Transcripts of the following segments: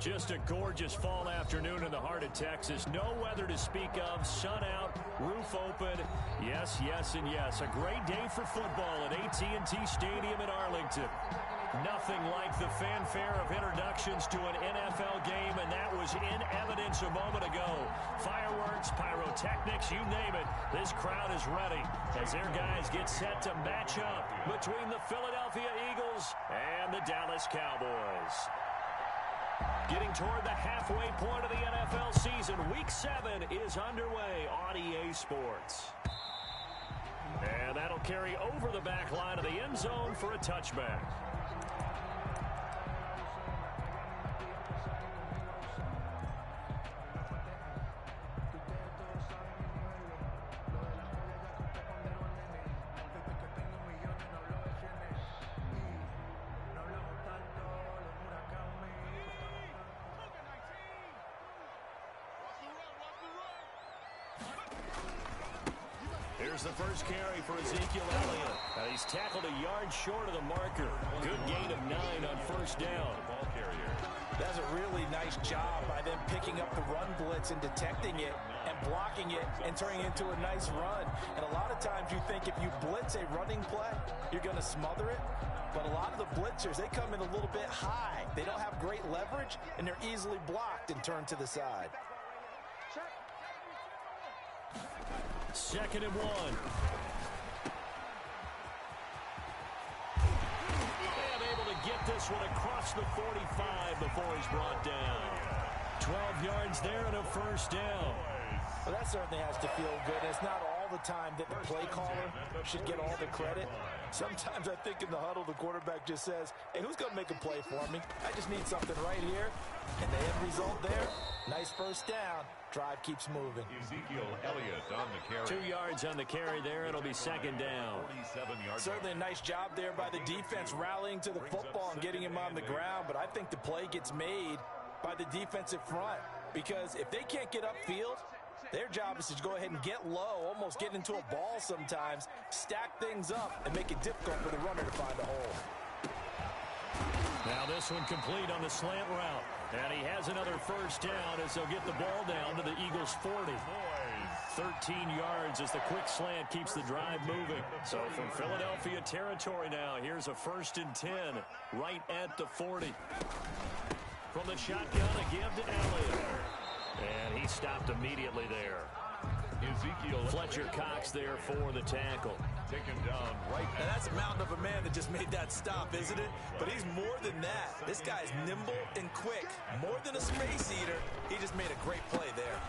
Just a gorgeous fall afternoon in the heart of Texas. No weather to speak of. Sun out, roof open. Yes, yes, and yes. A great day for football at AT&T Stadium in Arlington. Nothing like the fanfare of introductions to an NFL game, and that was in evidence a moment ago. Fireworks, pyrotechnics, you name it. This crowd is ready as their guys get set to match up between the Philadelphia Eagles and the Dallas Cowboys. Getting toward the halfway point of the NFL season, Week 7 is underway on EA Sports. And that'll carry over the back line of the end zone for a touchback. Here's the first carry for Ezekiel Elliott. He's tackled a yard short of the marker. Good gain of 9 on first down. That's a really nice job by them picking up the run blitz and detecting it and blocking it and turning it into a nice run. And a lot of times you think if you blitz a running play, you're going to smother it. But a lot of the blitzers, they come in a little bit high. They don't have great leverage, and they're easily blocked and turned to the side. 2nd and 1. And able to get this one across the 45 before he's brought down. 12 yards there and a first down. Well, that certainly has to feel good. It's not all the time that the play caller should get all the credit. Sometimes I think in the huddle, the quarterback just says, hey, who's going to make a play for me? I just need something right here. And the end result there, nice first down. Drive keeps moving. Ezekiel Elliott on the carry. 2 yards on the carry there. It'll be 2nd down. Certainly a nice job there by the defense rallying to the football and getting him on the ground. But I think the play gets made by the defensive front. Because if they can't get upfield, their job is to go ahead and get low, almost get into a ball sometimes, stack things up, and make it difficult for the runner to find a hole. Now this one complete on the slant route. And he has another first down as they'll get the ball down to the Eagles' 40. 13 yards as the quick slant keeps the drive moving. So from Philadelphia territory now, here's a 1st and 10 right at the 40. From the shotgun, a give to Elliott. And he stopped immediately there. Ezekiel Fletcher Cox there for the tackle. Taken down right. Now that's a mountain of a man that just made that stop, isn't it? But he's more than that. This guy's nimble and quick. More than a space eater. He just made a great play there.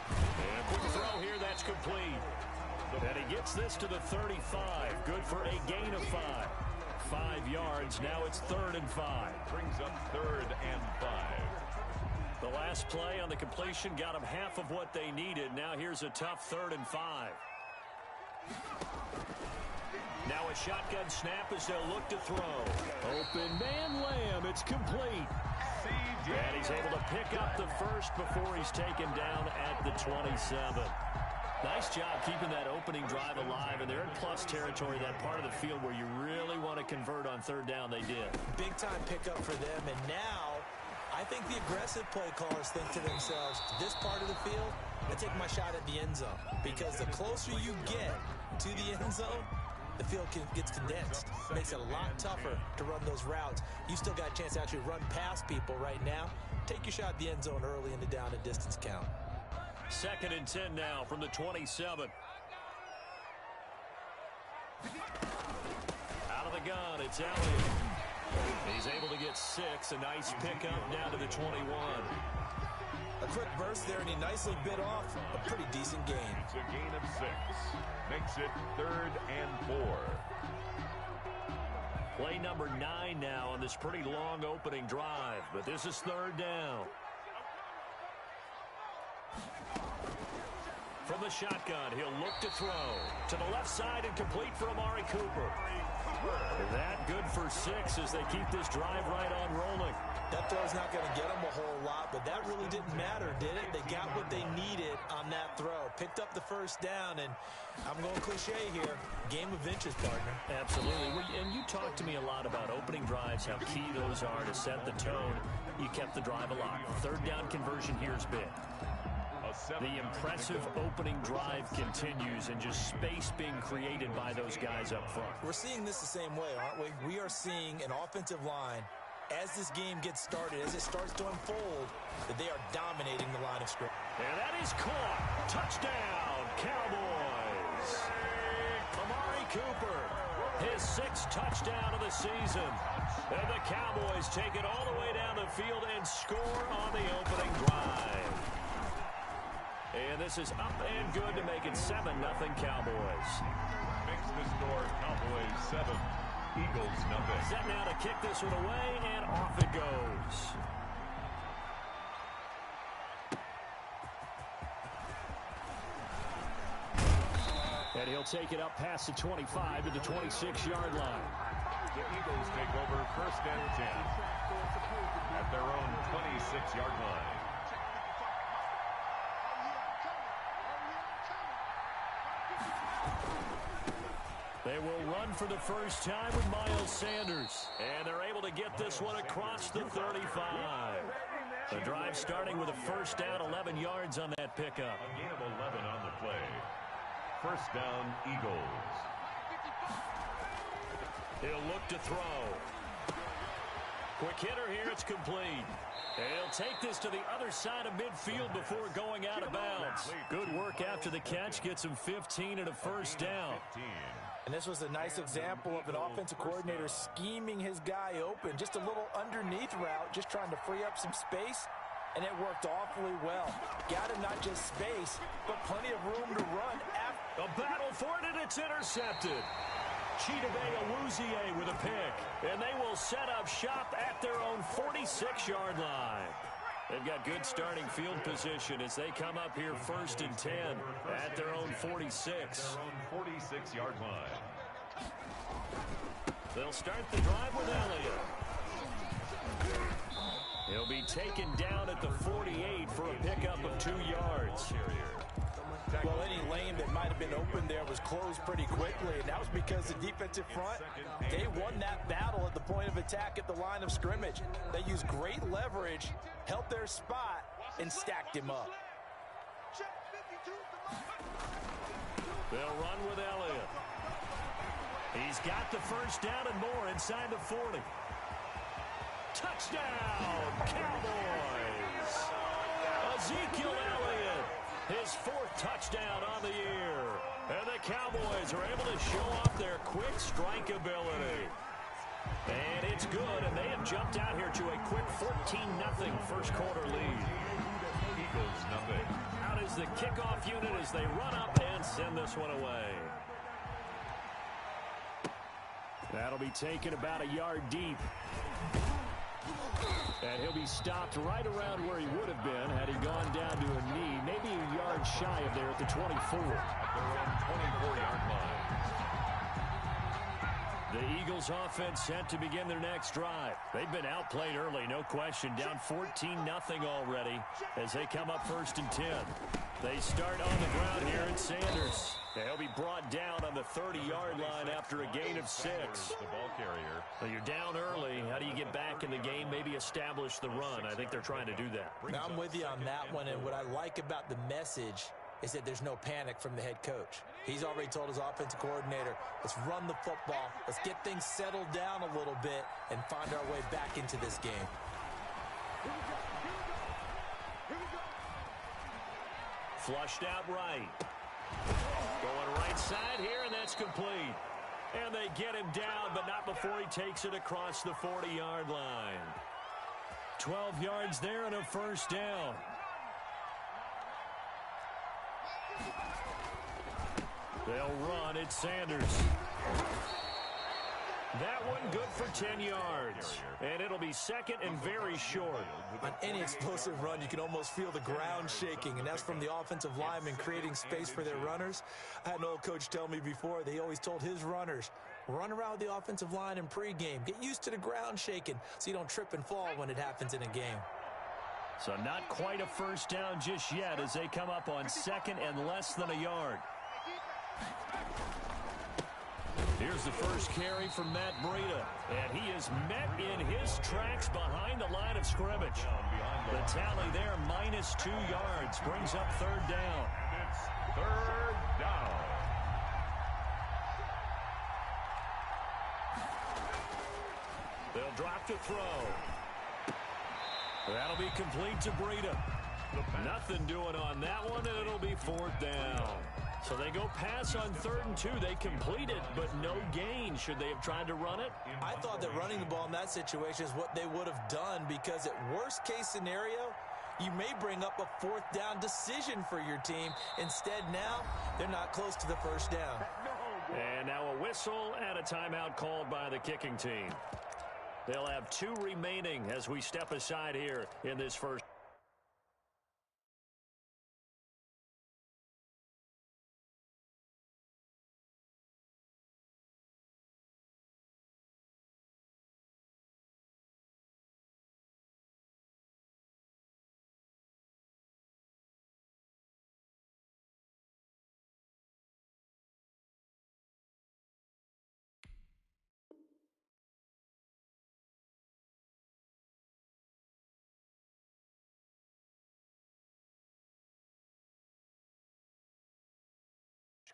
And a quick throw here, that's complete. And he gets this to the 35. Good for a gain of 5. 5 yards. Now it's 3rd and 5. Brings up 3rd and 5. The last play on the completion got them half of what they needed. Now here's a tough 3rd and 5. Now a shotgun snap as they'll look to throw. Open man Lamb. It's complete. And he's able to pick up the first before he's taken down at the 27. Nice job keeping that opening drive alive, and they're in plus territory, that part of the field where you really want to convert on 3rd down. They did. Big time pickup for them, and now I think the aggressive play callers think to themselves, this part of the field, I take my shot at the end zone. Because the closer you get to the end zone, the field gets condensed. Makes it a lot tougher to run those routes. You still got a chance to actually run past people right now. Take your shot at the end zone early in the down and distance count. 2nd and 10 now from the 27. Out of the gun, it's Elliott. He's able to get 6. A nice pickup down to the 21. A quick burst there, and he nicely bit off a pretty decent gain. It's a gain of 6. Makes it 3rd and 4. Play number 9 now on this pretty long opening drive, but this is 3rd down. From the shotgun, he'll look to throw. To the left side and complete for Amari Cooper. That good for 6 as they keep this drive right on rolling. That throw's not going to get them a whole lot, but that really didn't matter, did it? They got what they needed on that throw. Picked up the first down, and I'm going cliche here. Game of inches, partner. Absolutely. And you talked to me a lot about opening drives, how key those are to set the tone. You kept the drive alive. Third down conversion here is big. The impressive opening drive continues, and just space being created by those guys up front. We're seeing this the same way, aren't we? We are seeing an offensive line, as this game gets started, as it starts to unfold, that they are dominating the line of scrimmage. And that is caught. Touchdown, Cowboys. Amari Cooper, his 6th touchdown of the season. And the Cowboys take it all the way down the field and score on the opening drive. And this is up and good to make it 7-0 Cowboys. Makes the score Cowboys 7, Eagles 0. Set now to kick this one away, and off it goes. And he'll take it up past the 25 to the 26-yard line. The Eagles take over 1st and 10 at their own 26-yard line. They will run for the first time with Miles Sanders. And they're able to get this one across the 35. The drive starting with a first down, 11 yards on that pickup. A gain of 11 on the play. First down, Eagles. He'll look to throw. Quick hitter here, it's complete. And he'll take this to the other side of midfield before going out of bounds. Good work after the catch, gets him 15 and a first down. And this was a nice example of an offensive coordinator scheming his guy open. Just a little underneath route, just trying to free up some space, and it worked awfully well. Got him not just space, but plenty of room to run. A battle for it, and it's intercepted. Chidobe Awuzie with a pick, and they will set up shop at their own 46-yard line. They've got good starting field position as they come up here 1st and 10 at their own 46. Their own 46-yard line. They'll start the drive with Elliott. He'll be taken down at the 48 for a pickup of 2 yards. Well, any lane that might have been open there was closed pretty quickly, and that was because the defensive front, they won that battle at the point of attack at the line of scrimmage. They used great leverage, held their spot, and stacked him up. They'll run with Elliott. He's got the first down and more inside the 40. Touchdown, Cowboys! Ezekiel Elliott, his 4th touchdown on the year. And the Cowboys are able to show off their quick strike ability. And it's good, and they have jumped out here to a quick 14-0 first quarter lead. Eagles 0. Out is the kickoff unit as they run up and send this one away. That'll be taken about a yard deep. And he'll be stopped right around where he would have been had he gone down to a knee, maybe a yard shy of there at the 24. At their own 24-yard line. The Eagles offense set to begin their next drive. They've been outplayed early, no question, down 14-0 already as they come up 1st and 10. They start on the ground here at Sanders. They'll be brought down on the 30-yard line after a gain of 6. The ball carrier. Well, you're down early. How do you get back in the game, maybe establish the run? I think they're trying to do that. Now, I'm with you on that one, and what I like about the message is that there's no panic from the head coach. He's already told his offensive coordinator, let's run the football, let's get things settled down a little bit and find our way back into this game. Flushed out right. Going right side here, and that's complete. And they get him down, but not before he takes it across the 40-yard line. 12 yards there and a first down. They'll run. It's Sanders. That one good for 10 yards. And it'll be 2nd and very short. On any explosive run, you can almost feel the ground shaking, and that's from the offensive linemen creating space for their runners. I had an old coach tell me before, they always told his runners, Run around the offensive line in pregame. Get used to the ground shaking so you don't trip and fall when it happens in a game. So not quite a first down just yet as they come up on second and less than a yard. Here's the first carry from Matt Breida, and he is met in his tracks behind the line of scrimmage. The tally there, -2 yards, brings up third down. And it's third down. They'll drop to throw. That'll be complete to Breida. Nothing doing on that one, and it'll be fourth down. So they go pass on 3rd and 2. They complete it, but no gain. Should they have tried to run it? I thought that running the ball in that situation is what they would have done, because at worst case scenario, you may bring up a 4th down decision for your team. Instead, now they're not close to the first down. And now a whistle and a timeout called by the kicking team. They'll have 2 remaining as we step aside here in this first.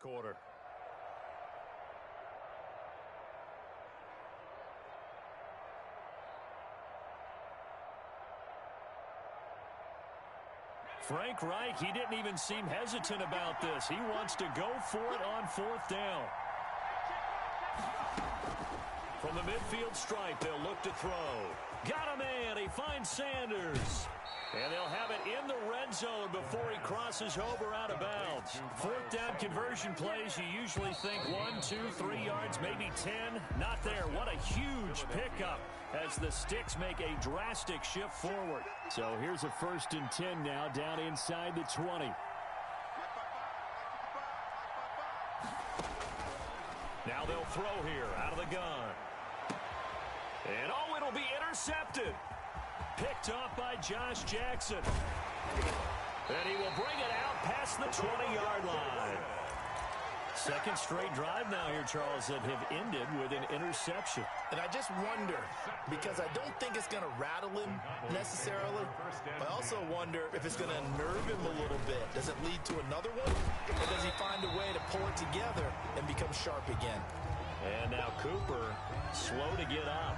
Quarter. Frank Reich, he didn't even seem hesitant about this. He wants to go for it on 4th down. From the midfield stripe, they'll look to throw. Got a man. He finds Sanders. And they'll have it in the red zone before he crosses over out of bounds. 4th down conversion plays, you usually think 1, 2, 3 yards, maybe 10. Not there. What a huge pickup as the Sticks make a drastic shift forward. So here's a 1st and 10 now down inside the 20. Now they'll throw here out of the gun. And oh, it'll be intercepted. Picked off by Josh Jackson. And he will bring it out past the 20-yard line. Second straight drive now here, Charles, that have ended with an interception. And I just wonder, because I don't think it's going to rattle him necessarily, but I also wonder if it's going to unnerve him a little bit. Does it lead to another one? Or does he find a way to pull it together and become sharp again? And now Cooper, slow to get up.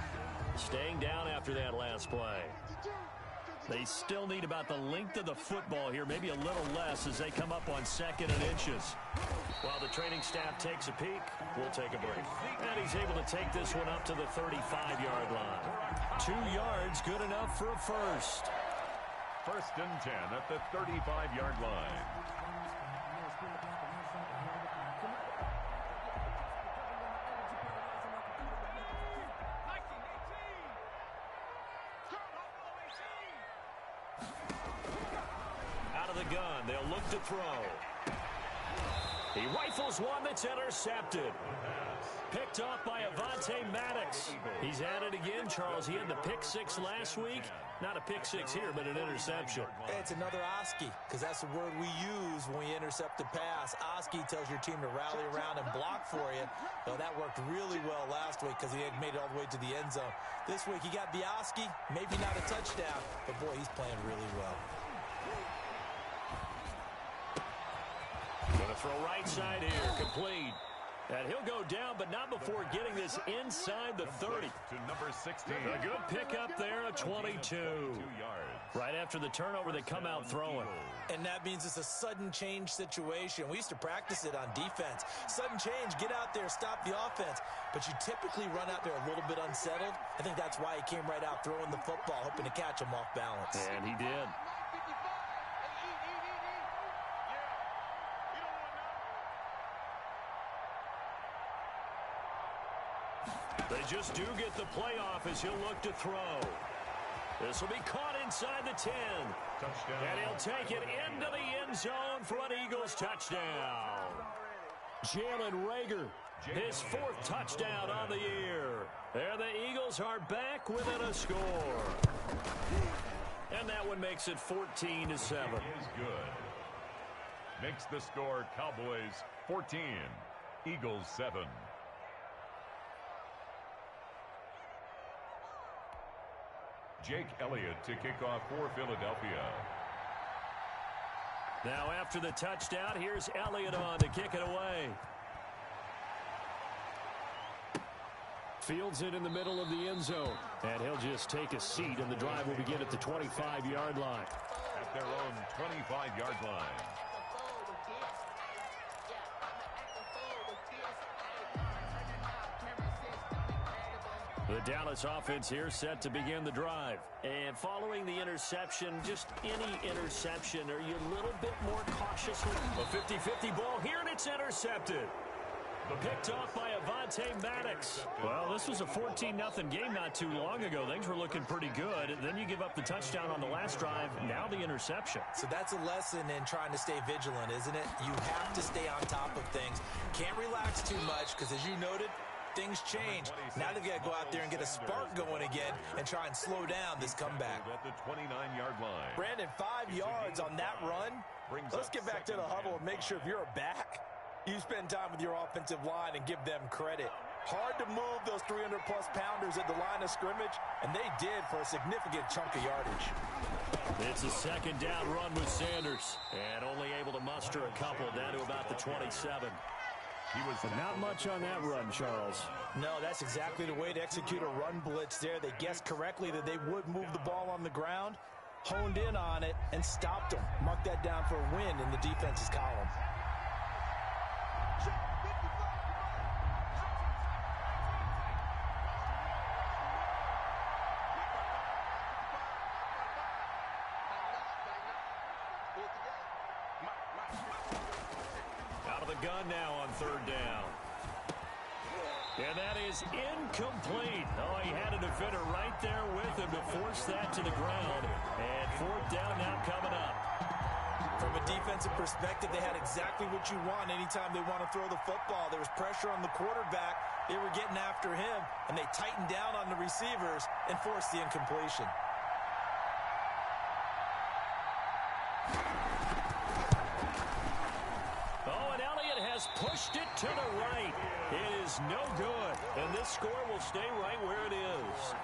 Staying down after that last play. They still need about the length of the football here, maybe a little less as they come up on 2nd and inches. While the training staff takes a peek, we'll take a break. And he's able to take this one up to the 35-yard line. 2 yards, good enough for a first. 1st and 10 at the 35-yard line. The gun. They'll look to throw. He rifles one that's intercepted. Picked off by Avonte Maddox. He's at it again, Charles. He had the pick 6 last week. Not a pick 6 here, but an interception. It's another Oski, because that's the word we use when we intercept a pass. Oski tells your team to rally around and block for you. Well, that worked really well last week because he had made it all the way to the end zone. This week, he got Bioski, maybe not a touchdown, but boy, he's playing really well. Going to throw right side here, complete. And he'll go down, but not before getting this inside the 30. To number 16. A good pickup there, a 22. 2 yards. Right after the turnover, they come out throwing. And that means it's a sudden change situation. We used to practice it on defense. Sudden change, get out there, stop the offense. But you typically run out there a little bit unsettled. I think that's why he came right out throwing the football, hoping to catch him off balance. And he did. They just do get the playoff as he'll look to throw. This will be caught inside the 10. Touchdown. And he'll take it into the end zone for an Eagles touchdown. Jalen Reagor His fourth touchdown on the year. There the Eagles are back within a score. And that one makes it 14-7. Is good. Makes the score Cowboys 14, Eagles 7. Jake Elliott to kick off for Philadelphia. Now after the touchdown, here's Elliott on to kick it away. Fields it in the middle of the end zone. And he'll just take a seat, and the drive will begin at the 25-yard line. At their own 25-yard line. The Dallas offense here set to begin the drive. And following the interception, just any interception, are you a little bit more cautious? A 50-50 ball here, and it's intercepted. Picked off by Avonte Maddox. Well, this was a 14-0 game not too long ago. Things were looking pretty good. Then you give up the touchdown on the last drive. Now the interception. So that's a lesson in trying to stay vigilant, isn't it? You have to stay on top of things. Can't relax too much because, as you noted, things change. Now they've got to go out there and get a spark going again and try and slow down this comeback. At the 29-yard line. Brandon, 5 yards on that run. Let's get back to the huddle and make sure if you're a back, you spend time with your offensive line and give them credit. Hard to move those 300-plus pounders at the line of scrimmage, and they did for a significant chunk of yardage. It's a second down run with Sanders, and only able to muster a couple down to about the 27. Not much on that run, Charles. No, that's exactly the way to execute a run blitz there. They guessed correctly that they would move the ball on the ground, honed in on it, and stopped them. Mark that down for a win in the defense's column. Out of the gun now on third down. And that is incomplete. Oh, he had a defender right there with him to force that to the ground. And fourth down now coming up. From a defensive perspective, they had exactly what you want anytime they want to throw the football. There was pressure on the quarterback. They were getting after him, and they tightened down on the receivers and forced the incompletion. Pushed it to the right. It is no good. And this score will stay right where it is.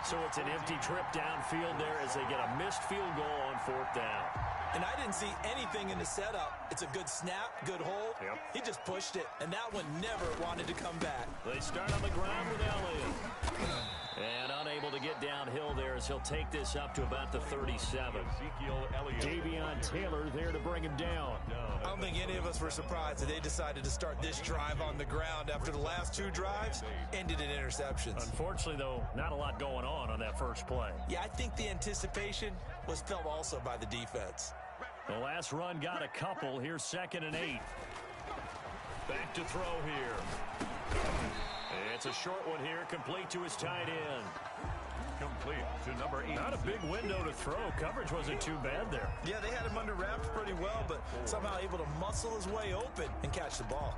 So it's an empty trip downfield there as they get a missed field goal on fourth down. And I didn't see anything in the setup. It's a good snap, good hold. Yep. He just pushed it, and that one never wanted to come back. They start on the ground with Elliott. And unable to get downhill there as he'll take this up to about the 37. Davion Taylor there to bring him down. I don't think any of us were surprised that they decided to start this drive on the ground after the last two drives ended in interceptions. Unfortunately, though, not a lot going on that first play. Yeah, I think the anticipation was felt also by the defense. The last run got a couple. Here's 2nd and 8. Back to throw here. It's a short one here, complete to his tight end. Complete to number 8. Not a big window to throw. Coverage wasn't too bad there. Yeah, they had him under wraps pretty well, but somehow able to muscle his way open and catch the ball.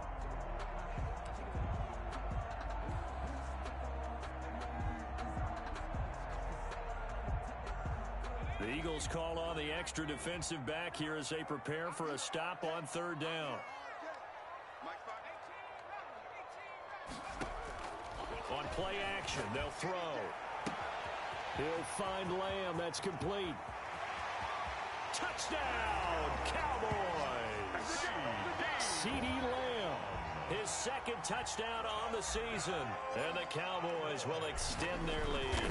The Eagles call on the extra defensive back here as they prepare for a stop on third down. On play action, they'll throw. He'll find Lamb. That's complete. Touchdown, Cowboys! CeeDee Lamb, his second touchdown on the season. And the Cowboys will extend their lead.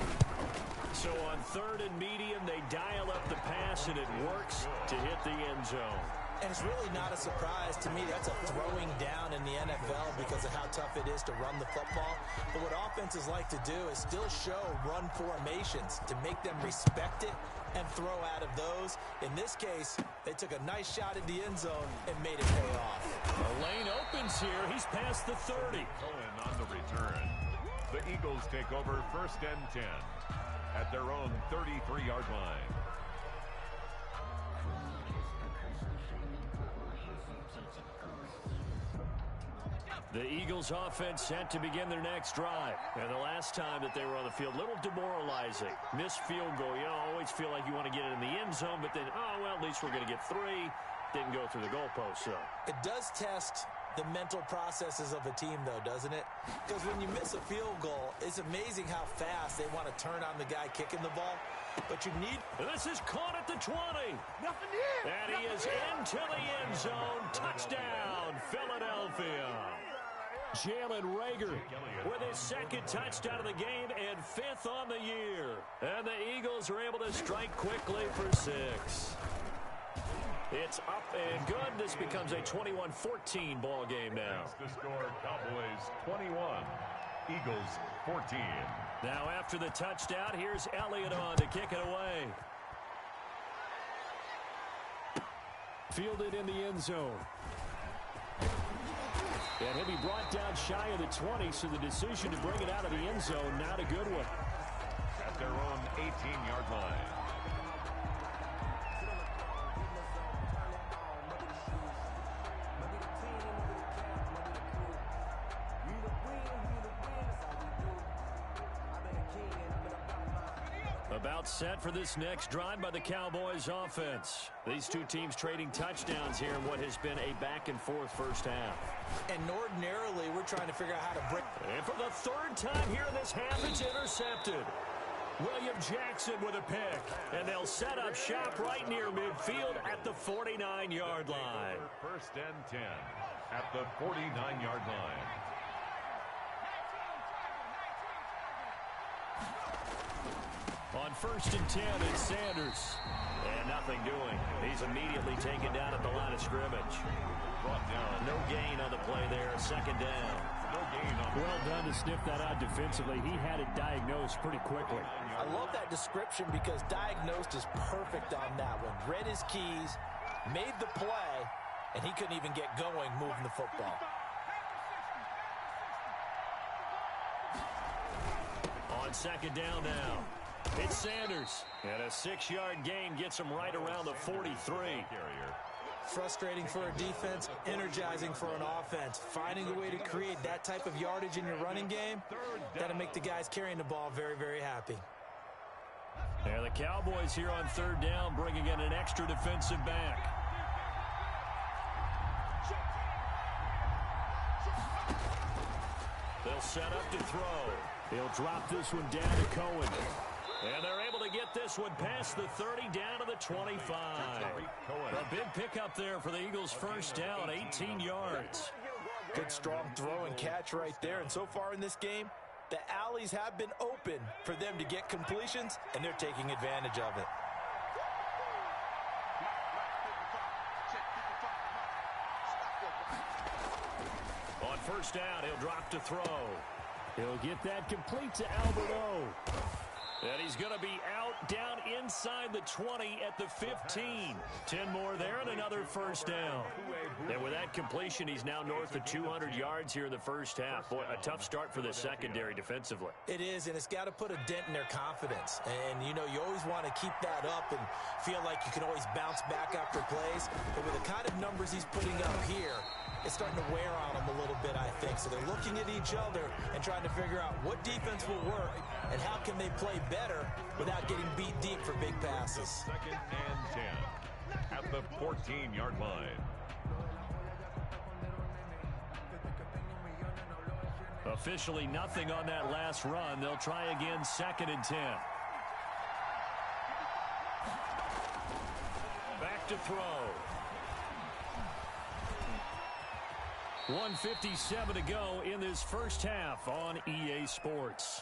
So on 3rd and medium, they dial up the pass, and it works to hit the end zone. And it's really not a surprise to me. That's a throwing down in the NFL because of how tough it is to run the football. But what offenses like to do is still show run formations to make them respect it and throw out of those. In this case, they took a nice shot at the end zone and made it pay off. The lane opens here. He's past the 30. Cohen on the return. The Eagles take over 1st and 10 at their own 33-yard line. The Eagles offense set to begin their next drive. And the last time that they were on the field, a little demoralizing. Missed field goal. You know, always feel like you want to get it in the end zone, but then, oh, well, at least we're going to get 3. Didn't go through the goalpost, so. It does test the mental processes of a team, though, doesn't it? Because when you miss a field goal, it's amazing how fast they want to turn on the guy kicking the ball. But you need... This is caught at the 20. Nothing here. And he is into the end zone. Touchdown, Philadelphia. Jalen Reagor with his 2nd touchdown of the game and 5th on the year. And the Eagles are able to strike quickly for 6. It's up and good. This becomes a 21-14 ball game now. The score, Cowboys 21, Eagles 14. Now after the touchdown, here's Elliott on to kick it away. Fielded in the end zone. And he'll be brought down shy of the 20, so the decision to bring it out of the end zone, not a good one. At their own 18-yard line. About set for this next drive by the Cowboys offense. These two teams trading touchdowns here in what has been a back-and-forth first half. And ordinarily, we're trying to figure out how to break. And for the 3rd time here in this half, it's intercepted. William Jackson with a pick. And they'll set up shop right near midfield at the 49-yard line. 1st and 10 at the 49-yard line. On 1st and 10, it's Sanders. And nothing doing. He's immediately taken down at the line of scrimmage. Brought down. No gain on the play there. 2nd down. No gain on. Well done to sniff that out defensively. He had it diagnosed pretty quickly. I love that description because diagnosed is perfect on that one. Read his keys, made the play, and he couldn't even get going moving the football. On 2nd down now. It's Sanders. And a 6-yard gain gets him right around the 43. Frustrating for a defense, energizing for an offense. Finding a way to create that type of yardage in your running game, that'll make the guys carrying the ball very, very happy. And the Cowboys here on 3rd down, bringing in an extra defensive back. They'll set up to throw. He'll drop this one down to Cohen. And they're able to get this one past the 30 down to the 25. A big pickup there for the Eagles' first down, 18 yards. Good strong throw and catch right there. And so far in this game, the alleys have been open for them to get completions, and they're taking advantage of it. On 1st down, he'll drop to throw. He'll get that complete to Alberto. And he's going to be out down inside the 20 at the 15. 10 more there and another first down. And with that completion, he's now north of 200 yards here in the first half. Boy, a tough start for the secondary defensively. It is, and it's got to put a dent in their confidence. And, you know, you always want to keep that up and feel like you can always bounce back after plays. But with the kind of numbers he's putting up here, it's starting to wear on them a little bit, I think. So they're looking at each other and trying to figure out what defense will work and how can they play better without getting beat deep for big passes. 2nd and 10 at the 14-yard line. Officially nothing on that last run. They'll try again 2nd and 10. Back to throw. 1:57 to go in this first half on EA Sports.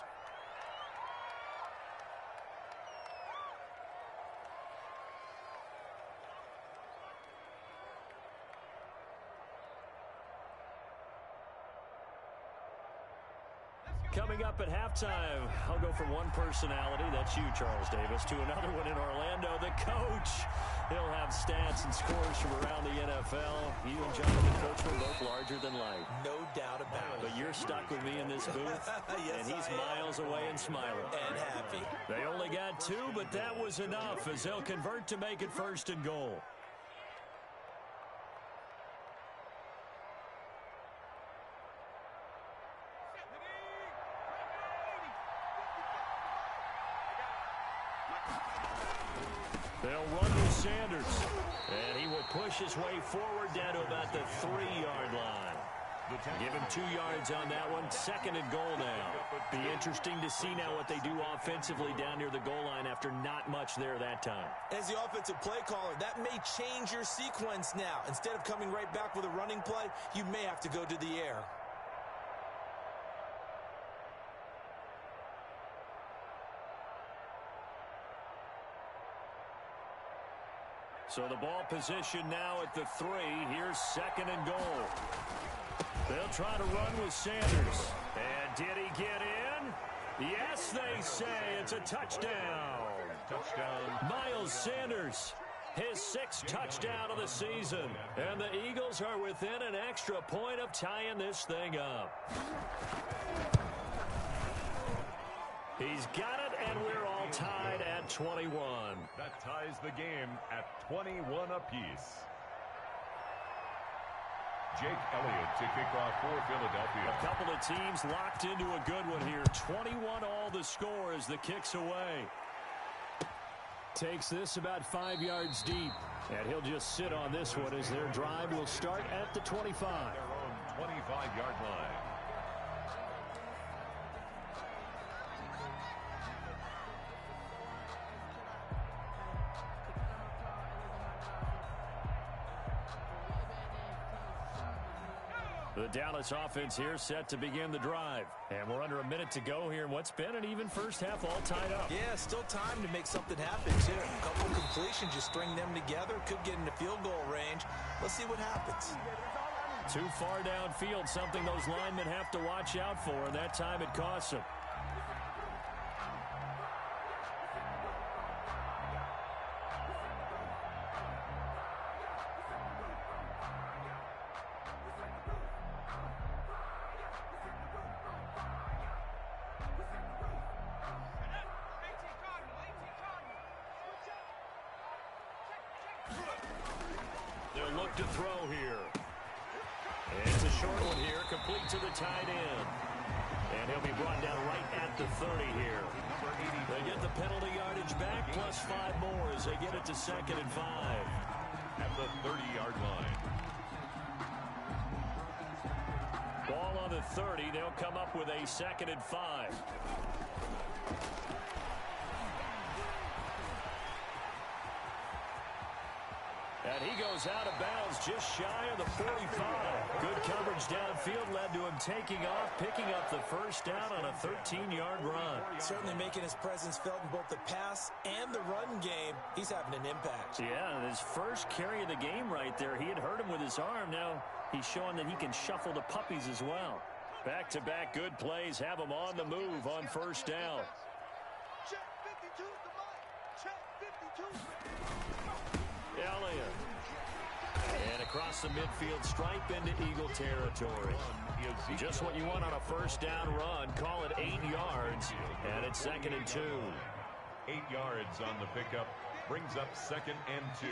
Coming up at halftime, I'll go from one personality, that's you, Charles Davis, to another one in Orlando, the coach. He'll have stats and scores from around the NFL. You and Jonathan Coach were both larger than life. No doubt about it. But you're stuck with me in this booth, yes, and he's miles away and smiling. And happy. They only got 2, but that was enough as they'll convert to make it 1st and goal. They'll run with Sanders. And he will push his way forward down to about the 3-yard line. Give him 2 yards on that one. 2nd and goal now. Be interesting to see now what they do offensively down near the goal line after not much there that time. As the offensive play caller, that may change your sequence now. Instead of coming right back with a running play, you may have to go to the air. So the ball position now at the 3. Here's 2nd and goal. They'll try to run with Sanders. And did he get in? Yes, they say it's a touchdown. Touchdown. Miles Sanders, his 6th touchdown of the season. And the Eagles are within an extra point of tying this thing up. He's got it, and we're all tied at 21. That ties the game at 21 apiece. Jake Elliott to kick off for Philadelphia. A couple of teams locked into a good one here. 21 all the score as the kick's away. Takes this about 5 yards deep. And he'll just sit on this one as their drive will start at the 25. Their own 25-yard line. The Dallas offense here set to begin the drive. And we're under a minute to go here in what's been an even first half all tied up. Yeah, still time to make something happen, too. A couple completions, just string them together. Could get into field goal range. Let's see what happens. Too far downfield, something those linemen have to watch out for, and that time it costs them. They'll look to throw here. And it's a short one here, complete to the tight end. And he'll be brought down right at the 30 here. They get the penalty yardage back, plus 5 more as they get it to 2nd and 5. At the 30-yard line. Ball on the 30. They'll come up with a 2nd and 5. And he goes out of bounds just shy of the 45. Good coverage downfield led to him taking off, picking up the first down on a 13-yard run. Certainly making his presence felt in both the pass and the run game. He's having an impact. Yeah, his first carry of the game right there. He had hurt him with his arm. Now he's showing that he can shuffle the puppies as well. Back-to-back good plays have him on the move on first down. Check 52 the mic. Check 52. Elliott. And across the midfield stripe into Eagle territory. Just what you want on a first down run. Call it 8 yards. And it's 2nd and 2. 8 yards on the pickup. Brings up 2nd and 2.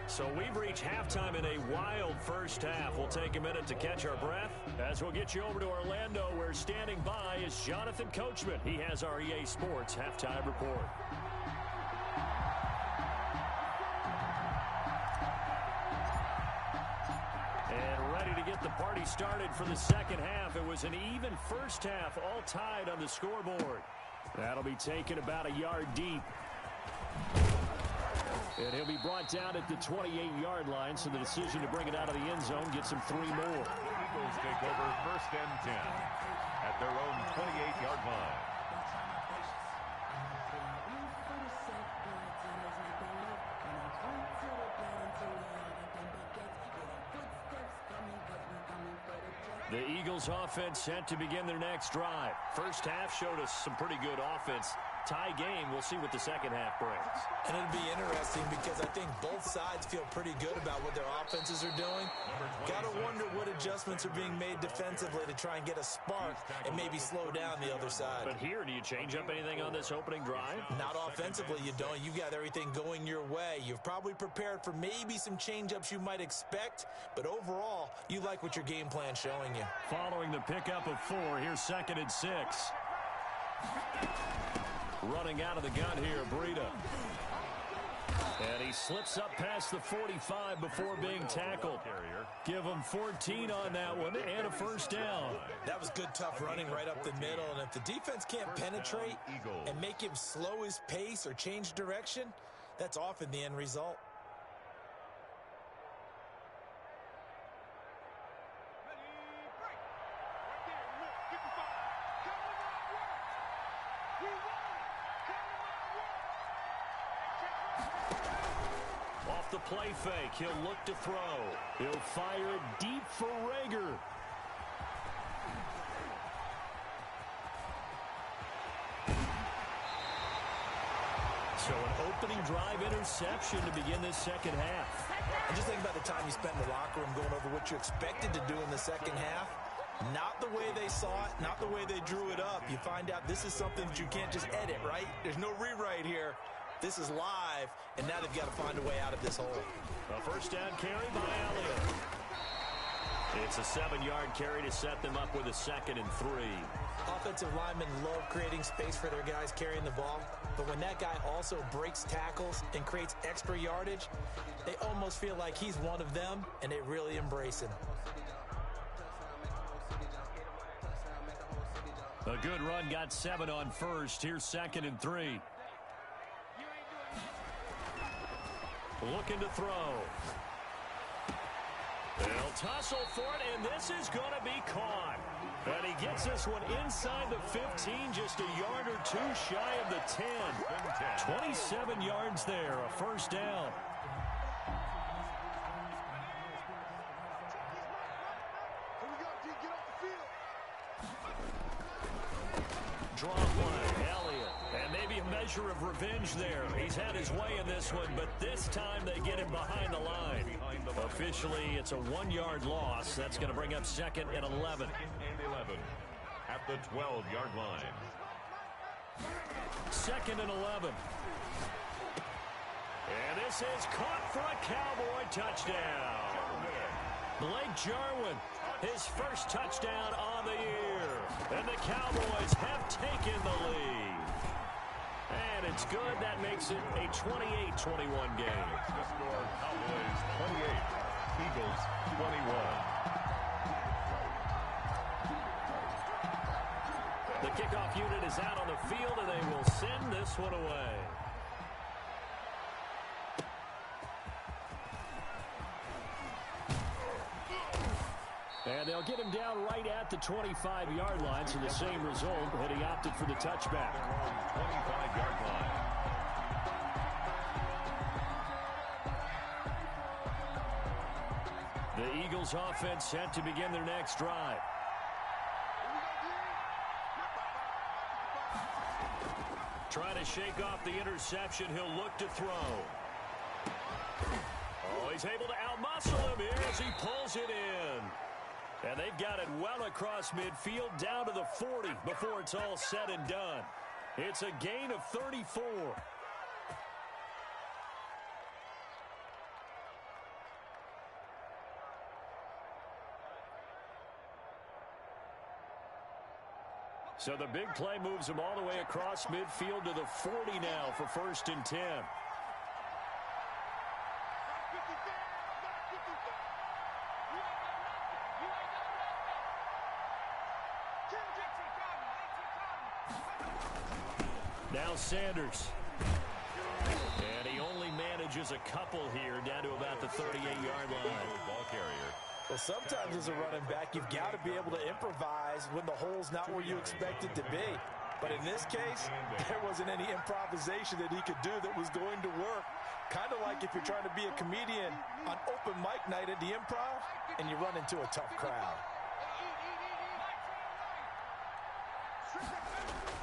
So we've reached halftime in a wild first half. We'll take a minute to catch our breath as we'll get you over to Orlando, where standing by is Jonathan Coachman. He has our EA Sports halftime report. And ready to get the party started for the second half. It was an even first half, all tied on the scoreboard. That'll be taken about a yard deep. And he'll be brought down at the 28-yard line, so the decision to bring it out of the end zone gets him 3 more. Eagles take over 1st and 10 at their own 28-yard line. The Eagles offense set to begin their next drive. First half showed us some pretty good offense. Tie game. We'll see what the second half brings. And it'll be interesting because I think both sides feel pretty good about what their offenses are doing. Got to wonder what adjustments are being made defensively to try and get a spark and maybe slow down the other side. But here, do you change up anything on this opening drive? Not offensively, you don't. You've got everything going your way. You've probably prepared for maybe some change-ups you might expect, but overall, you like what your game plan's showing you. Following the pickup of 4, here's 2nd and 6. Running out of the gun here, Breida. And he slips up past the 45 before being tackled. Give him 14 on that one and a first down. That was good, tough running right up the middle. And if the defense can't penetrate and make him slow his pace or change direction, that's often the end result. Off the play fake, he'll look to throw. He'll fire it deep for Rager. So an opening drive interception to begin this second half. And just think about the time you spent in the locker room going over what you expected to do in the second half. Not the way they saw it, not the way they drew it up. You find out this is something that you can't just edit, right? There's no rewrite here. This is live, and now they've got to find a way out of this hole. A first down carry by Elliott. It's a 7-yard carry to set them up with a 2nd and 3. Offensive linemen love creating space for their guys carrying the ball, but when that guy also breaks tackles and creates extra yardage, they almost feel like he's one of them, and they really embrace him. A good run, got 7 on first. Here's 2nd and 3. Looking to throw. They'll tussle for it, and this is going to be caught. And he gets this one inside the 15, just a yard or two shy of the 10. 27 yards there, a first down. Draw play, Elliott. And maybe a measure of revenge there. He's had his way in this one, but this time they get him behind the line. Officially, it's a 1-yard loss. That's going to bring up 2nd and 11. 2nd and 11 at the 12-yard line. 2nd and 11. And this is caught for a Cowboy touchdown. Blake Jarwin, his first touchdown on the year. And the Cowboys have taken the lead. And it's good. That makes it a 28-21 game. The score, Cowboys 28, Eagles 21. The kickoff unit is out on the field, and they will send this one away. And they'll get him down right at the 25-yard line, so the same result, but he opted for the touchback. 25-yard line. The Eagles offense set to begin their next drive. Trying to shake off the interception, he'll look to throw. Oh, he's able to outmuscle him here as he pulls it in. And they've got it well across midfield down to the 40 before it's all said and done. It's a gain of 34. So the big play moves them all the way across midfield to the 40 now for 1st and 10. Now Sanders. And he only manages a couple here down to about the 38-yard line. Ball carrier. Well, sometimes as a running back, you've got to be able to improvise when the hole's not where you expect it to be. But in this case, there wasn't any improvisation that he could do that was going to work. Kind of like if you're trying to be a comedian on open mic night at the Improv and you run into a tough crowd.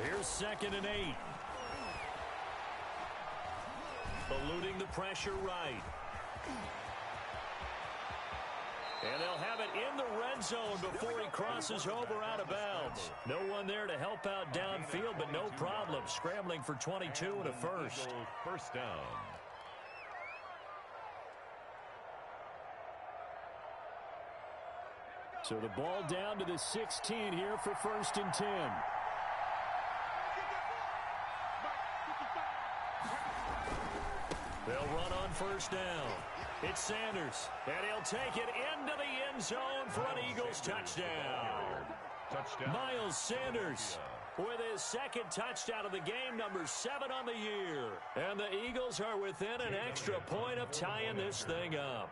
Here's 2nd and 8. Eluding the pressure right. And they'll have it in the red zone before he crosses over out of bounds. No one there to help out downfield, but no problem. Scrambling for 22 and a first. First down. So the ball down to the 16 here for 1st and 10. They'll run on 1st down. It's Sanders, and he'll take it into the end zone for an Eagles touchdown. Miles Sanders with his 2nd touchdown of the game, number 7 on the year. And the Eagles are within an extra point of tying this thing up.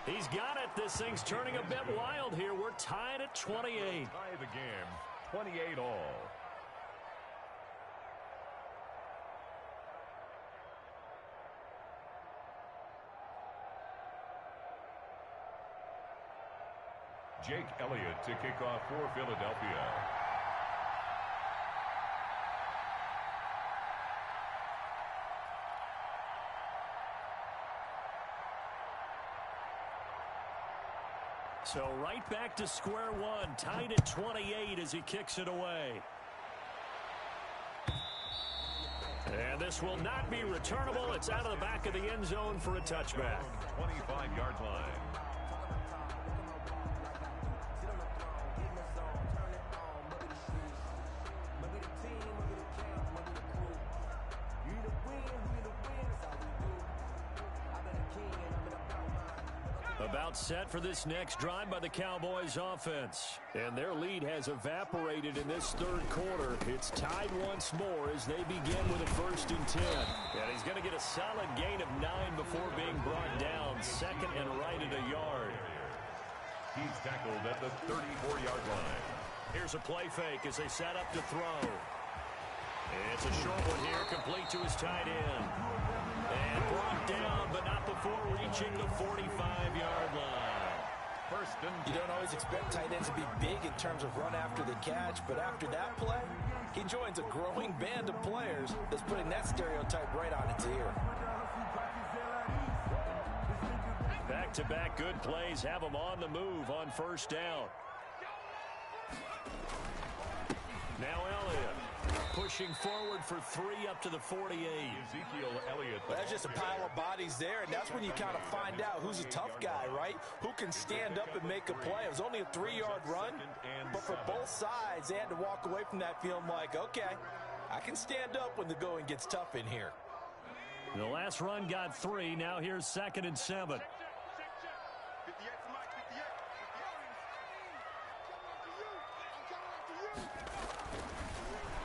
He's got it. This thing's turning a bit wild here. We're tied at 28. Tie the game, 28 all. Jake Elliott to kick off for Philadelphia. So right back to square one, tied at 28 as he kicks it away. And this will not be returnable. It's out of the back of the end zone for a touchback. 25-yard line. About set for this next drive by the Cowboys offense. And their lead has evaporated in this 3rd quarter. It's tied once more as they begin with a 1st and 10. And he's going to get a solid gain of 9 before being brought down. 2nd and right at a yard. He's tackled at the 34-yard line. Here's a play fake as they set up to throw. It's a short one here, complete to his tight end. And brought down, but not before reaching the 45-yard line. You don't always expect tight ends to be big in terms of run after the catch, but after that play, he joins a growing band of players that's putting that stereotype right on its ear. Back-to-back good plays have him on the move on 1st down. Now Elliott pushing forward for 3 up to the 48. Ezekiel Elliott. That's just a pile of bodies there, and that's when you kind of find out who's a tough guy, right? Who can stand up and make a play. It was only a 3-yard run, but for both sides, they had to walk away from that feeling like, okay, I can stand up when the going gets tough in here. The last run got 3. Now here's 2nd and 7.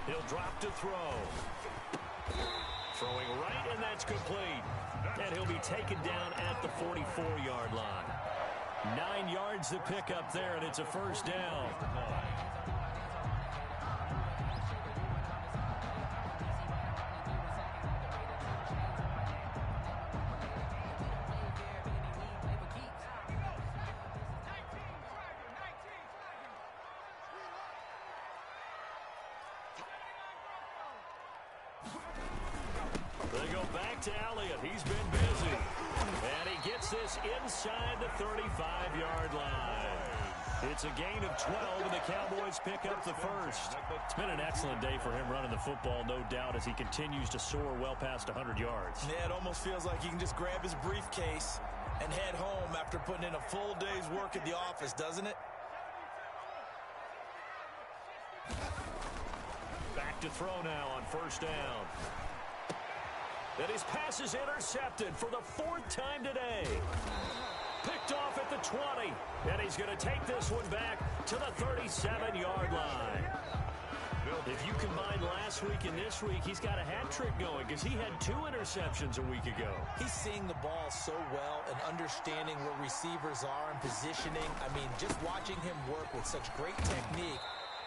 He'll drop to throw. Throwing right, and that's complete. And he'll be taken down at the 44-yard line. 9 yards to pick up there, and it's a 1st down. They go back to Elliott. He's been busy. And he gets this inside the 35-yard line. It's a gain of 12, and the Cowboys pick up the 1st. It's been an excellent day for him running the football, no doubt, as he continues to soar well past 100 yards. Yeah, it almost feels like he can just grab his briefcase and head home after putting in a full day's work at the office, doesn't it? Back to throw now on 1st down. And his pass is intercepted for the 4th time today. Picked off at the 20. And he's going to take this one back to the 37-yard line. If you combine last week and this week, he's got a hat trick going because he had 2 interceptions a week ago. He's seeing the ball so well and understanding where receivers are and positioning. I mean, just watching him work with such great technique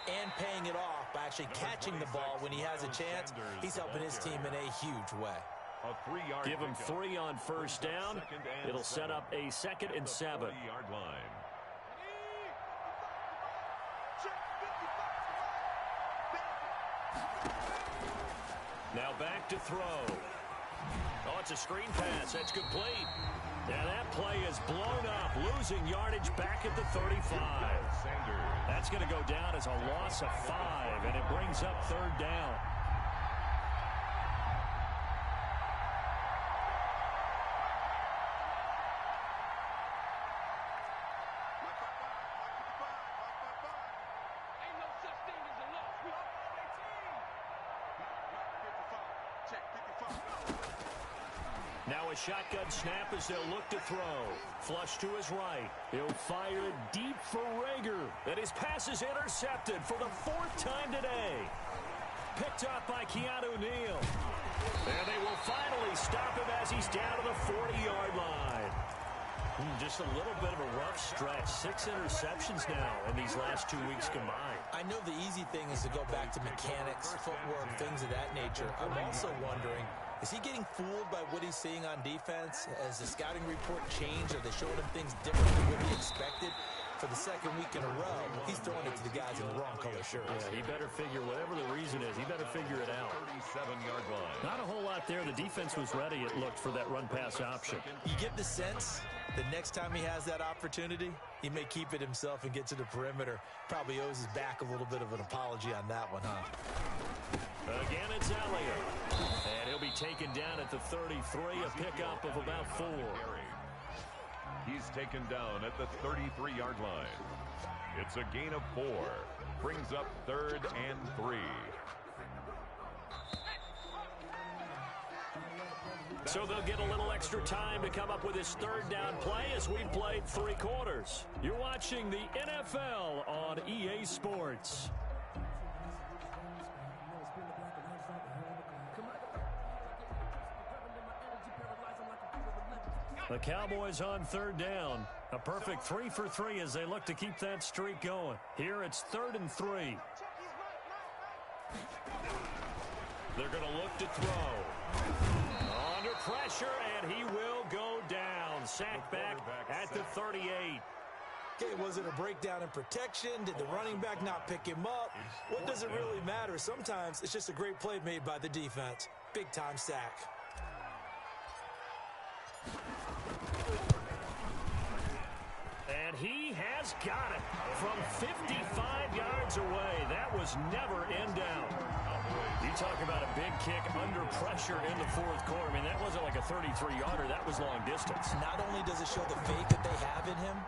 and paying it off by actually catching the ball when he has a chance, he's helping his team in a huge way. Give him 3 on 1st down. It'll set up a 2nd and 7. Yard line. Now back to throw. Oh, it's a screen pass. That's complete. And that play is blown up, losing yardage back at the 35. That's going to go down as a loss of 5, and it brings up third down. Now a shotgun snap as they'll look to throw. Flush to his right. He'll fire it deep for Rager. And his pass is intercepted for the 4th time today. Picked up by Keanu Neal. And they will finally stop him as he's down to the 40-yard line. Just a little bit of a rough stretch. 6 interceptions now in these last 2 weeks combined. I know the easy thing is to go back to mechanics, footwork, things of that nature. I'm also wondering, is he getting fooled by what he's seeing on defense? Has the scouting report changed? Are they showing him things different than what he expected? For the 2nd week in a row, he's throwing it to the guys in the wrong color shirts. Yeah, he better figure, whatever the reason is, he better figure it out. 37-yard line. Not a whole lot there. The defense was ready, it looked, for that run-pass option. You get the sense the next time he has that opportunity, he may keep it himself and get to the perimeter. Probably owes his back a little bit of an apology on that one, huh? Again, it's Elliott. And he'll be taken down at the 33, a pickup of about 4. He's taken down at the 33-yard line. It's a gain of 4. Brings up 3rd and 3. So they'll get a little extra time to come up with his 3rd down play as we've played 3 quarters. You're watching the NFL on EA Sports. The Cowboys on 3rd down. A perfect 3 for 3 as they look to keep that streak going. Here it's 3rd and 3. They're going to look to throw. Under pressure, and he will go down. Sacked back at the 38. Okay, was it a breakdown in protection? Did the running back not pick him up? What does it really matter? Sometimes it's just a great play made by the defense. Big-time sack. And he has got it from 55 yards away. That was never in doubt. You talk about a big kick under pressure in the 4th quarter. I mean, that wasn't like a 33-yarder. That was long distance. Not only does it show the faith that they have in him,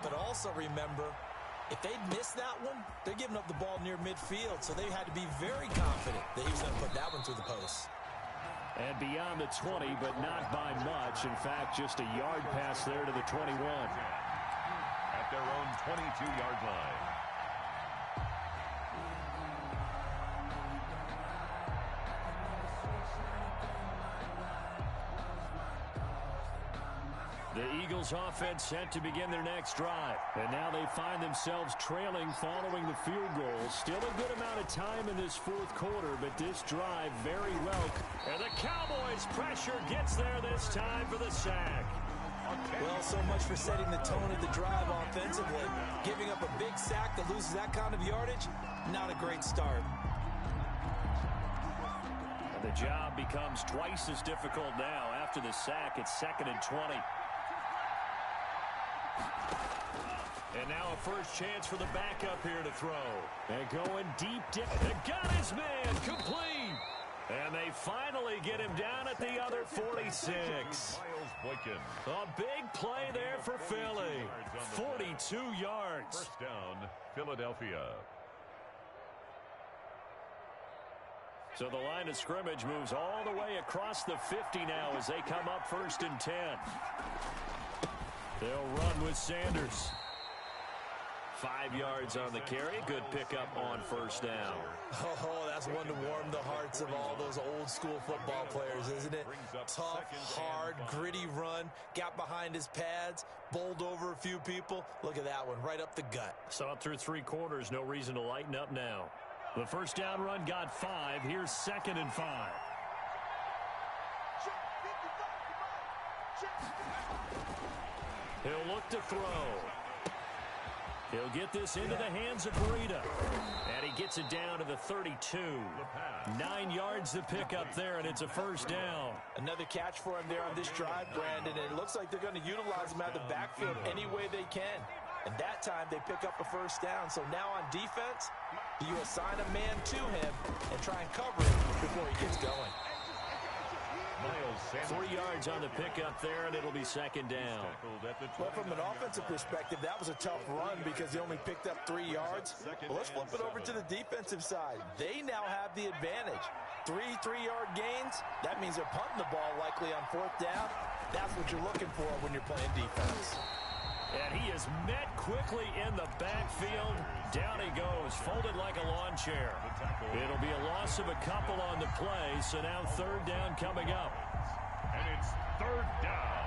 but also remember, if they'd missed that one, they're giving up the ball near midfield, so they had to be very confident that he was going to put that one through the post. And beyond the 20, but not by much. In fact, just a yard pass there to the 21. At their own 22-yard line. The Eagles offense set to begin their next drive. And now they find themselves trailing following the field goal. Still a good amount of time in this 4th quarter, but this drive very well. And the Cowboys' pressure gets there this time for the sack. Well, so much for setting the tone of the drive offensively. Giving up a big sack that loses that kind of yardage, not a great start. And the job becomes twice as difficult now. After the sack, it's 2nd and 20. And now a first chance for the backup here to throw. And going deep. They got his man complete. And they finally get him down at the other 46. A big play there for Philly. 42 yards. First down, Philadelphia. So the line of scrimmage moves all the way across the 50 now as they come up 1st and 10. They'll run with Sanders. 5 yards on the carry. Good pickup on first down. Oh, that's one to warm the hearts of all those old school football players, isn't it? Tough, hard, gritty run. Got behind his pads, bowled over a few people. Look at that one, right up the gut. Saw it through 3 quarters. No reason to lighten up now. The first down run got 5. Here's 2nd and 5. He'll look to throw. He'll get this into the hands of Breida. And he gets it down to the 32. 9 yards to pick up there, and it's a first down. Another catch for him there on this drive, Brandon, and it looks like they're going to utilize him out of the backfield any way they can. And that time they pick up a first down. So now on defense, you assign a man to him and try and cover him before he gets going. 3 yards on the pickup there, and it'll be second down. Well, from an offensive perspective, that was a tough run because they only picked up 3 yards. Well, let's flip it over to the defensive side. They now have the advantage. 3 3-yard gains, that means they're punting the ball likely on fourth down. That's what you're looking for when you're playing defense. And he is met quickly in the backfield. Down he goes, folded like a lawn chair. It'll be a loss of a couple on the play, so now third down coming up. And it's third down.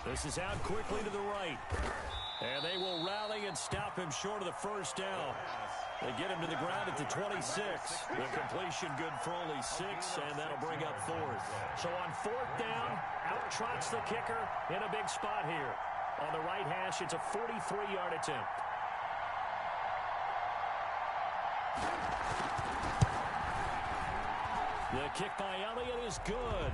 This is out quickly to the right. And they will rally and stop him short of the first down. They get him to the ground at the 26. The completion good for only 6, and that'll bring up fourth. So on fourth down, out trots the kicker in a big spot here. On the right hash, it's a 43-yard attempt. The kick by Elliott is good.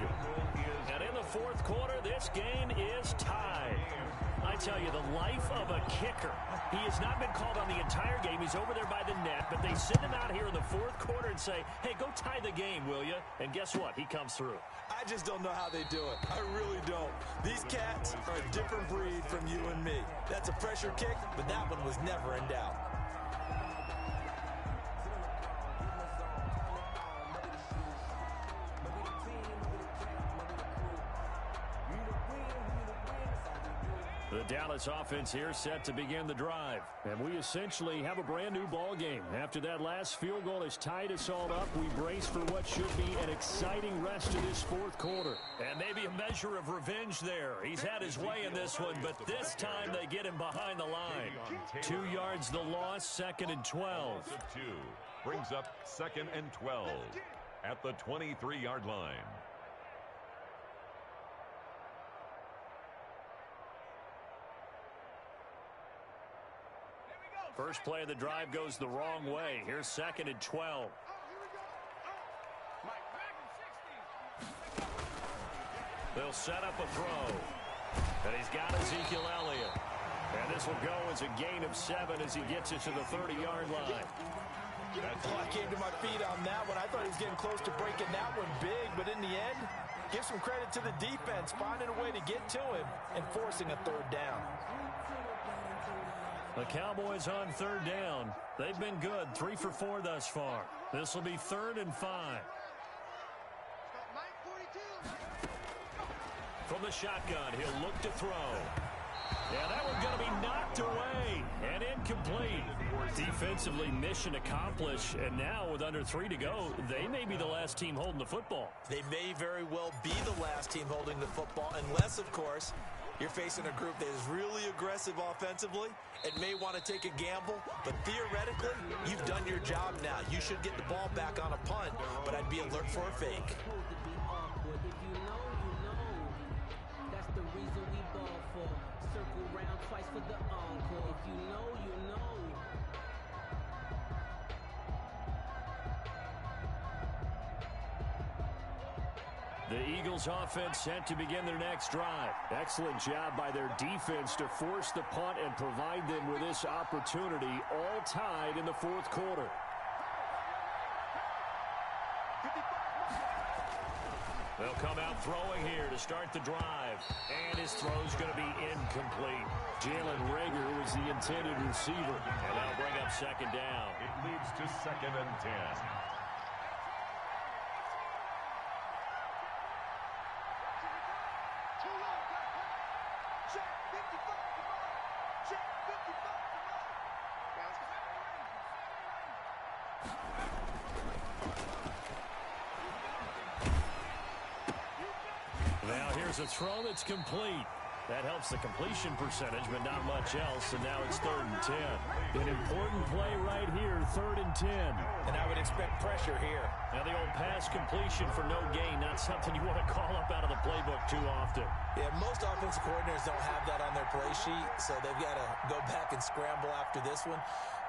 And in the fourth quarter, this game is tied. I tell you, the life of a kicker. He has not been called on the entire game. He's over there by the net, but they send him out here in the fourth quarter and say, hey, go tie the game, will you? And guess what? He comes through. I just don't know how they do it. I really don't. These cats are a different breed from you and me. That's a pressure kick, but that one was never in doubt. The Dallas offense here set to begin the drive. And we essentially have a brand new ball game. After that last field goal has tied us all up, we brace for what should be an exciting rest of this fourth quarter. And maybe a measure of revenge there. He's had his way in this one, but this time they get him behind the line. 2 yards the loss, second and 12. 2 brings up second and 12 at the 23-yard line. First play of the drive goes the wrong way. Here's second and 12. They'll set up a throw. And he's got Ezekiel Elliott. And this will go as a gain of 7 as he gets it to the 30-yard line. Oh, I came to my feet on that one. I thought he was getting close to breaking that one big, but in the end, give some credit to the defense, finding a way to get to him and forcing a third down. The Cowboys on third down. They've been good, 3 for 4 thus far. This will be third and 5. From the shotgun, he'll look to throw. Yeah, that one's going to be knocked away and incomplete. Defensively, mission accomplished, and now with under 3 to go, they may be the last team holding the football. They may very well be the last team holding the football, unless, of course, you're facing a group that is really aggressive offensively and may want to take a gamble, but theoretically, you've done your job now. You should get the ball back on a punt, but I'd be alert for a fake. The Eagles offense set to begin their next drive. Excellent job by their defense to force the punt and provide them with this opportunity, all tied in the fourth quarter. They'll come out throwing here to start the drive. And his throw's going to be incomplete. Jalen Reagor was the intended receiver. And that'll bring up second down. It leads to second and 10. Now here's a throw that's complete. That helps the completion percentage, but not much else, and now it's 3rd and 10. An important play right here, 3rd and 10. And I would expect pressure here. Now the old pass completion for no gain, not something you want to call up out of the playbook too often. Yeah, most offensive coordinators don't have that on their play sheet, so they've got to go back and scramble after this one.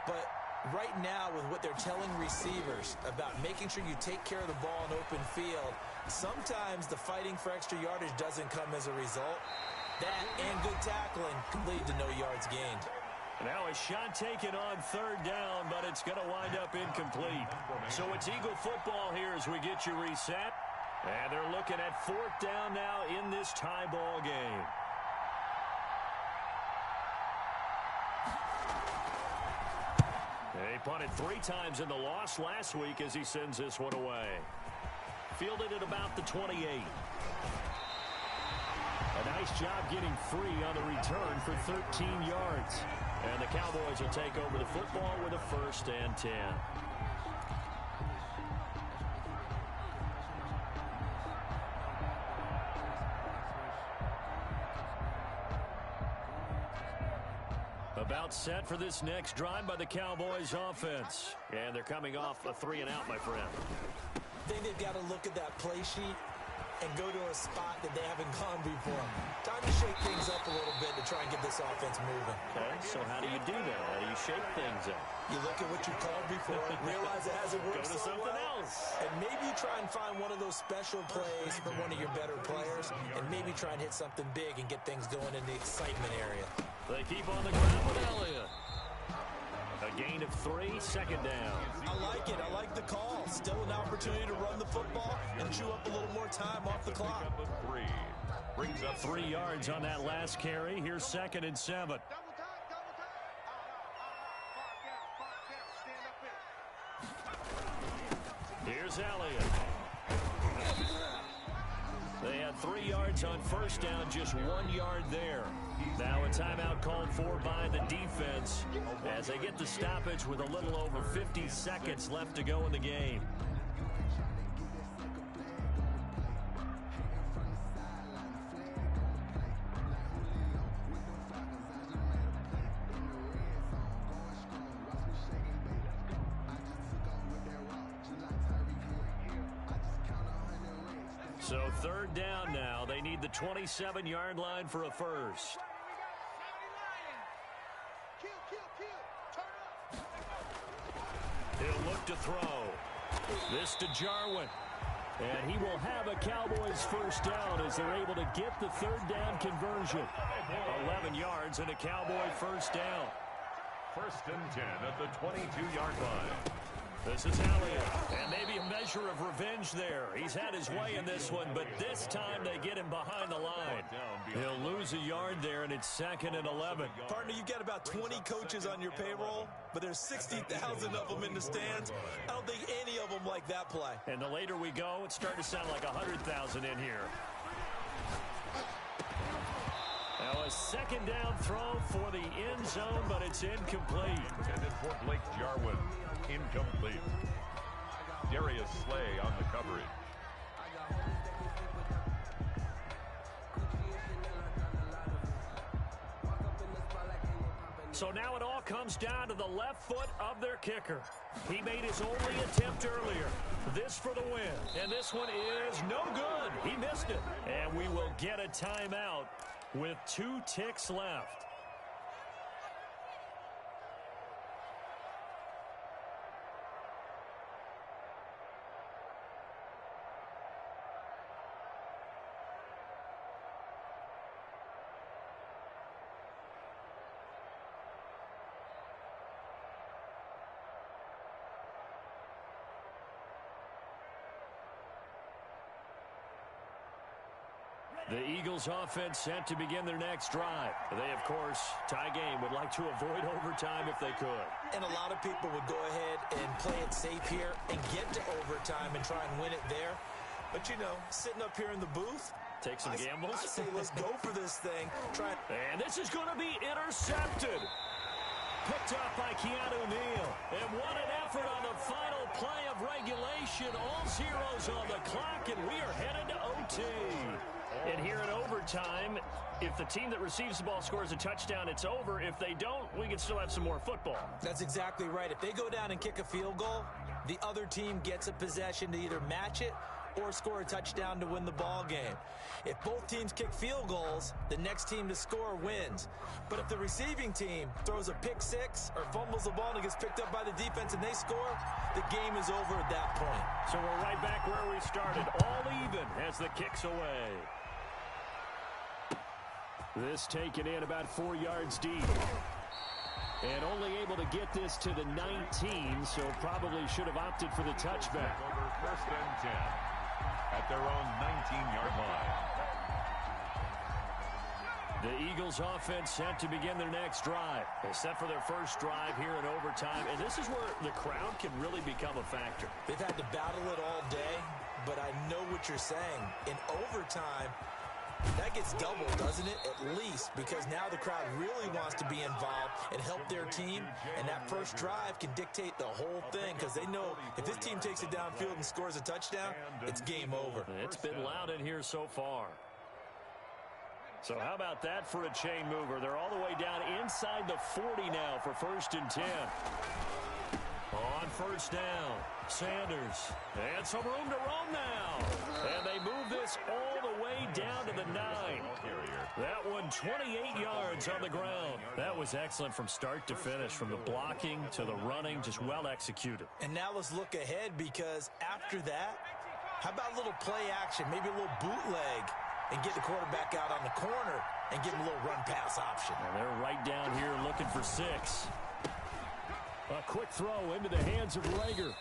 But right now, with what they're telling receivers about making sure you take care of the ball in open field, sometimes the fighting for extra yardage doesn't come as a result. That and good tackling can lead to no yards gained. Now a shot taken on 3rd down, but it's going to wind up incomplete. So it's Eagle football here as we get you reset. And they're looking at 4th down now in this tie ball game. He punted 3 times in the loss last week as he sends this one away. Fielded at about the 28. A nice job getting free on the return for 13 yards. And the Cowboys will take over the football with a 1st and 10. About set for this next drive by the Cowboys offense. And they're coming off a 3-and-out, my friend. I think they've got to look at that play sheet and go to a spot that they haven't gone before. Time to shake things up a little bit to try and get this offense moving. Okay, so how do you do that? How do you shake things up? You look at what you called before, realize it hasn't worked Go to so something well, else. and maybe you try and find one of those special plays from one of your better players, and maybe try and hit something big and get things going in the excitement area. They keep on the ground with Elliott. A gain of 3, 2nd down. I like it. I like the call. Still an opportunity to run the football and chew up a little more time off the clock. 3. Brings up 3 yards on that last carry. Here's 2nd and 7. Double time, double time. Stand up here. Here's Elliott. They had 3 yards on 1st down, just 1 yard there. Now a timeout called for by the defense as they get the stoppage with a little over 50 seconds left to go in the game. So 3rd down now. They need the 27-yard line for a 1st. He'll look to throw. This to Jarwin. And he will have a Cowboys 1st down as they're able to get the 3rd down conversion. 11 yards and a Cowboy 1st down. 1st and 10 at the 22-yard line. This is Elliott, and maybe a measure of revenge there. He's had his way in this one, but this time they get him behind the line. He'll lose a yard there, and it's 2nd and 11. Partner, you've got about 20 coaches on your payroll, but there's 60,000 of them in the stands. I don't think any of them like that play. And the later we go, it's starting to sound like 100,000 in here. Now a 2nd down throw for the end zone, but it's incomplete. Intended for Blake Jarwin. Incomplete. Darius Slay on the coverage. So now it all comes down to the left foot of their kicker. He made his only attempt earlier. This for the win. And this one is no good. He missed it. And we will get a timeout with 2 ticks left. The Eagles offense set to begin their next drive. They, of course, tie game, would like to avoid overtime if they could. And a lot of people would go ahead and play it safe here and get to overtime and try and win it there. But, you know, sitting up here in the booth, take some gambles. I say let's go for this thing. And this is going to be intercepted. Picked up by Keanu Neal. And what an effort on the final play of regulation. All zeros on the clock, and we are headed to OT. And here in overtime. overtime. If the team that receives the ball scores a touchdown, it's over. If they don't, we can still have some more football. That's exactly right. If they go down and kick a field goal, the other team gets a possession to either match it or score a touchdown to win the ball game. If both teams kick field goals, the next team to score wins. But if the receiving team throws a pick six or fumbles the ball and it gets picked up by the defense and they score, the game is over at that point. So we're right back where we started, all even as the kick's away. This taken in about 4 yards deep. And only able to get this to the 19, so probably should have opted for the touchback. Over first and 10 at their own 19-yard line. The Eagles offense set to begin their next drive. They set for their first drive here in overtime, and this is where the crowd can really become a factor. They've had to battle it all day, but I know what you're saying. In overtime, that gets doubled, doesn't it? At least, because now the crowd really wants to be involved and help their team, and that first drive can dictate the whole thing because they know if this team takes it downfield and scores a touchdown, it's game over. It's been loud in here so far. So how about that for a chain mover? They're all the way down inside the 40 now for first and 10. On first down, Sanders. And some room to roam now. And they move this all the way down to the 9. That one 28 yards on the ground. That was excellent from start to finish, from the blocking to the running, just well executed. And now let's look ahead because after that, how about a little play action, maybe a little bootleg, and get the quarterback out on the corner and give him a little run-pass option. And they're right down here looking for 6. A quick throw into the hands of Rager.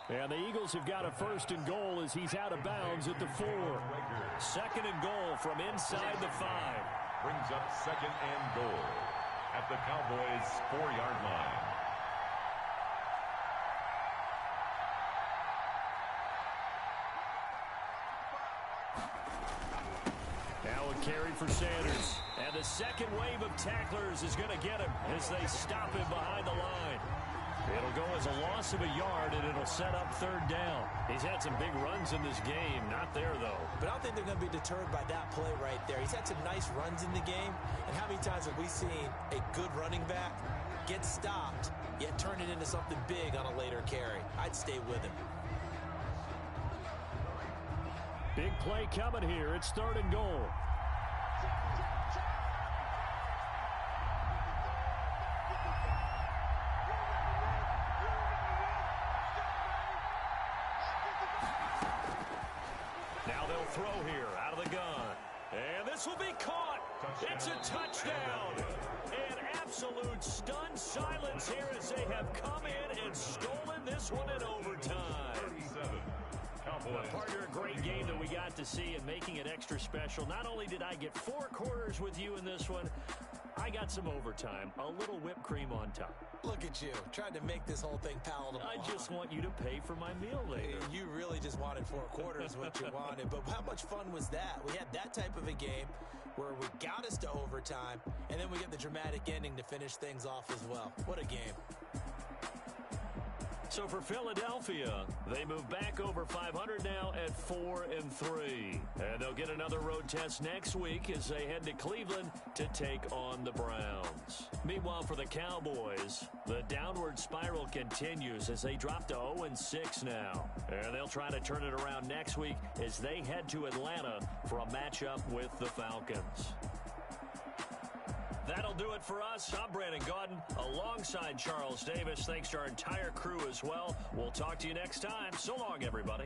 And the Eagles have got a first and goal as he's out of bounds at the 4. Second and goal from inside the 5. Brings up second and goal at the Cowboys' 4-yard line. Now a carry for Sanders. And the second wave of tacklers is going to get him as they stop him behind the line. It'll go as a loss of a yard, and it'll set up third down. He's had some big runs in this game. Not there, though. But I don't think they're going to be deterred by that play right there. He's had some nice runs in the game. And how many times have we seen a good running back get stopped, yet turn it into something big on a later carry? I'd stay with him. Big play coming here. It's third and goal. Now they'll throw here out of the gun. And this will be caught. It's a touchdown. And absolute stunned silence here as they have come in and stolen this one in overtime. Partner, a great game that we got to see, and making it extra special. Not only did I get 4 quarters with you in this one, I got some overtime, a little whipped cream on top. Look at you, trying to make this whole thing palatable. I just want you to pay for my meal later. You really just wanted 4 quarters what you wanted, but how much fun was that? We had that type of a game where we got us to overtime, and then we get the dramatic ending to finish things off as well. What a game. So for Philadelphia, they move back over 500 now at 4-3. And they'll get another road test next week as they head to Cleveland to take on the Browns. Meanwhile, for the Cowboys, the downward spiral continues as they drop to 0-6 now. And they'll try to turn it around next week as they head to Atlanta for a matchup with the Falcons. That'll do it for us. I'm Brandon Gaudin alongside Charles Davis. Thanks to our entire crew as well. We'll talk to you next time. So long, everybody.